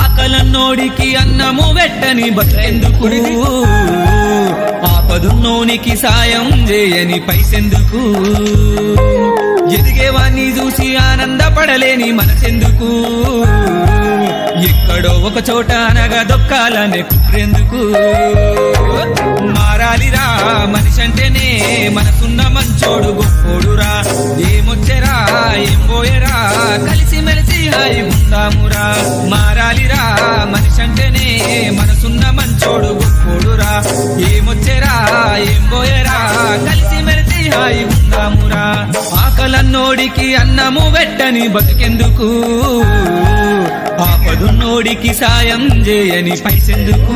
ఆకలన్నోడికి అన్నము వెట్టని బతుకెందుకు, ఆపదున్నోనికి సాయం చేయని పైసెందుకు, ఎదిగేవాణ్ణి చూసి ఆనందపడలేని మనసెందుకు, ఎక్కడో ఒక చోట అనగా దొక్కాలనే కుట్రెందుకు. మారాలిరా మనిషి అంటేనే మనసున్న మంచోడు గొప్పోడురా, ఏమొచ్చెరా ఏం పోయరా కలిసి మెలిసి హాయి ఉందామురా. మారాలిరా మనిషి అంటేనే మనసున్న మంచోడు గొప్పోడురా, ఏమొచ్చెరా ఏం పోయరా కలిసి మెలిసి హాయి ఉందామురా. ఆకలన్నోడికి అన్నము వెట్టని బతుకెందుకు, ఆపదున్నోడికి సాయం చేయని పైసెందుకు.